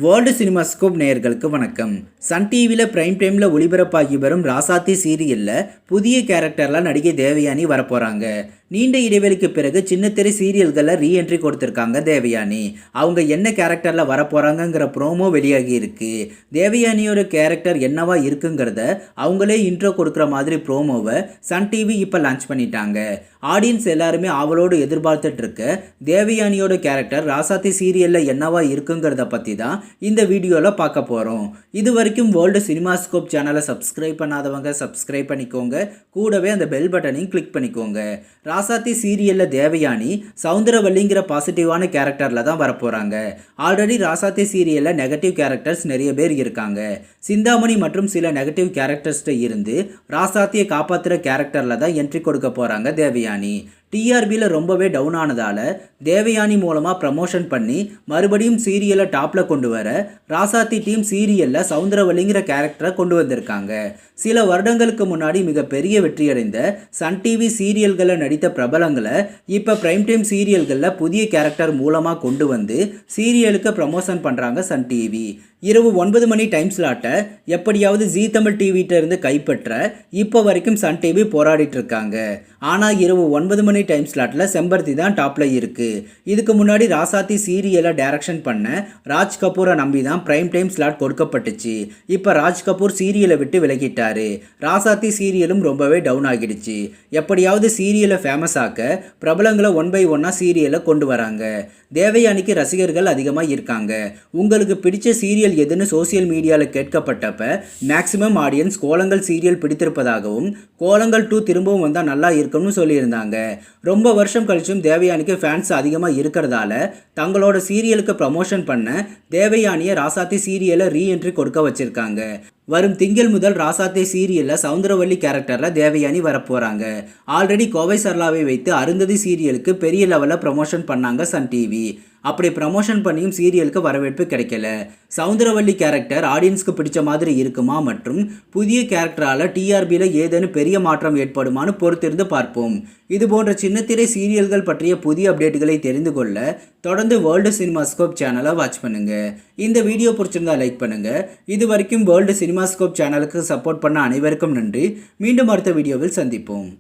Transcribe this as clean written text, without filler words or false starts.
World cinemascope நேயர்களுக்கு வணக்கம். Sun டிவியில் பிரைம் டைமில் ஒளிபரப்பாகி வரும் ராசாத்தி சீரியலில் புதிய கேரக்டர்லாம் நடிகை தேவயானி வரப்போகிறாங்க. நீண்ட இடைவெளிக்கு பிறகு சின்னத்திரை சீரியல்களில் ரீஎன்ட்ரி கொடுத்துருக்காங்க தேவயானி. அவங்க என்ன கேரக்டரில் வரப்போகிறாங்கங்கிற ப்ரோமோ வெளியாகி இருக்கு. தேவயானியோட கேரக்டர் என்னவா இருக்குங்கிறத அவங்களே இன்ட்ரோ கொடுக்குற மாதிரி ப்ரோமோவை சன் டிவி இப்போ லான்ச் பண்ணிட்டாங்க. ஆடியன்ஸ் எல்லாருமே ஆவலோடு எதிர்பார்த்துட்டு இருக்க தேவயானியோட கேரக்டர் ராசாத்தி சீரியலில் என்னவா இருக்குங்கிறத பற்றி தான் இந்த வீடியோவில் பார்க்க போகிறோம். இது வரைக்கும் வேர்ல்டு சினிமாஸ்கோப் சேனலை சப்ஸ்கிரைப் பண்ணாதவங்க சப்ஸ்கிரைப் பண்ணிக்கோங்க. கூடவே அந்த பெல் பட்டனையும் கிளிக் பண்ணிக்கோங்க. ராசாத்தி சீரியலில் தேவயானி சவுந்தரவல்லிங்கிற பாசிட்டிவான கேரக்டரில் தான் வரப்போகிறாங்க. ஆல்ரெடி ராசாத்தி சீரியலில் நெகட்டிவ் கேரக்டர்ஸ் நிறைய பேர் இருக்காங்க. சிந்தாமணி மற்றும் சில நெகட்டிவ் கேரக்டர்ஸ்ட்டு இருந்து ராசாத்தியை காப்பாற்றுற கேரக்டரில் தான் என்ட்ரி கொடுக்க போகிறாங்க தேவயானி. டிஆர்பியில் ரொம்பவே டவுன் ஆனதால் தேவயானி மூலமாக ப்ரமோஷன் பண்ணி மறுபடியும் சீரியலை டாப்பில் கொண்டு வர ராசாத்தி டீம் சீரியலில் சவுந்தரவல்லிங்கிற கேரக்டரை கொண்டு வந்திருக்காங்க. சில வருடங்களுக்கு முன்னாடி மிகப்பெரிய வெற்றியடைந்த சன் டிவி சீரியல்களில் நடித்த பிரபலங்களை இப்போ பிரைம் டைம் சீரியல்களில் புதிய கேரக்டர் மூலமாக கொண்டு வந்து சீரியலுக்கு ப்ரமோஷன் பண்ணுறாங்க சன் டிவி. இரவு 9 மணி டைம் ஸ்லாட்டை எப்படியாவது ஜீ தமிழ் டிவிட்ட இருந்து கைப்பற்ற இப்போ வரைக்கும் சன் டிவி போராடிட்டு இருக்காங்க. ஆனால் இரவு 9 மணி டைம் ஸ்லாட்டில் செம்பருத்தி தான் டாப்பில் இருக்குது. இதுக்கு முன்னாடி ராசாத்தி சீரியலை டைரக்ஷன் பண்ண ராஜ் கபூரை நம்பி தான் பிரைம் டைம் ஸ்லாட் கொடுக்கப்பட்டுச்சு. இப்போ ராஜ் கபூர் சீரியலை விட்டு விலகிட்டாரு. ராசாத்தி சீரியலும் ரொம்பவே டவுன் ஆகிடுச்சு. எப்படியாவது சீரியலை ஃபேமஸ் ஆக்க பிரபலங்களை 1 by 1 சீரியலை கொண்டு வராங்க. தேவயானிக்கு ரசிகர்கள் அதிகமாக இருக்காங்க. உங்களுக்கு பிடிச்ச சீரியல் எதுன்னு சோசியல் மீடியாவில் கேட்கப்பட்டப்ப மேக்சிமம் ஆடியன்ஸ் கோலங்கள் சீரியல் பிடித்திருப்பதாகவும் கோலங்கள் 2 திரும்பவும் வந்தால் நல்லா இருக்கும்னு சொல்லியிருந்தாங்க. ரொம்ப வருஷம் கழிச்சும் தேவயானிக்கு ஃபேன்ஸ் அதிகமாக இருக்கிறதால தங்களோட சீரியலுக்கு ப்ரமோஷன் பண்ண தேவயானியை ராசாத்தி சீரியலை ரீஎன்ட்ரி கொடுக்க வச்சிருக்காங்க. வரும் திங்கள் முதல் ராசாத்தி சீரியலில் சவுந்தரவல்லி கேரக்டரில் தேவயானி வரப்போகிறாங்க. ஆல்ரெடி கோவை சரளாவை வைத்து அருந்ததி சீரியலுக்கு பெரிய லெவலில் ப்ரமோஷன் பண்ணாங்க சன் டிவி. அப்படி ப்ரமோஷன் பண்ணியும் சீரியலுக்கு வரவேற்பு கிடைக்கல. சவுந்தரவல்லி கேரக்டர் ஆடியன்ஸ்க்கு பிடிச்ச மாதிரி இருக்குமா மற்றும் புதிய கேரக்டரால் டிஆர்பியில் ஏதேனும் பெரிய மாற்றம் ஏற்படுமான்னு பொறுத்திருந்து பார்ப்போம். இது போன்ற சின்னத்திரை சீரியல்கள் பற்றிய புதிய அப்டேட்டுகளை தெரிந்து கொள்ள தொடர்ந்து வேர்ல்டு சினிமாஸ்கோப் சேனலை வாட்ச் பண்ணுங்கள். இந்த வீடியோ பிடிச்சிருந்தா லைக் பண்ணுங்கள். இது வரைக்கும் வேர்ல்டு சினிமாஸ்கோப் சேனலுக்கு சப்போர்ட் பண்ண அனைவருக்கும் நன்றி. மீண்டும் அடுத்த வீடியோவில் சந்திப்போம்.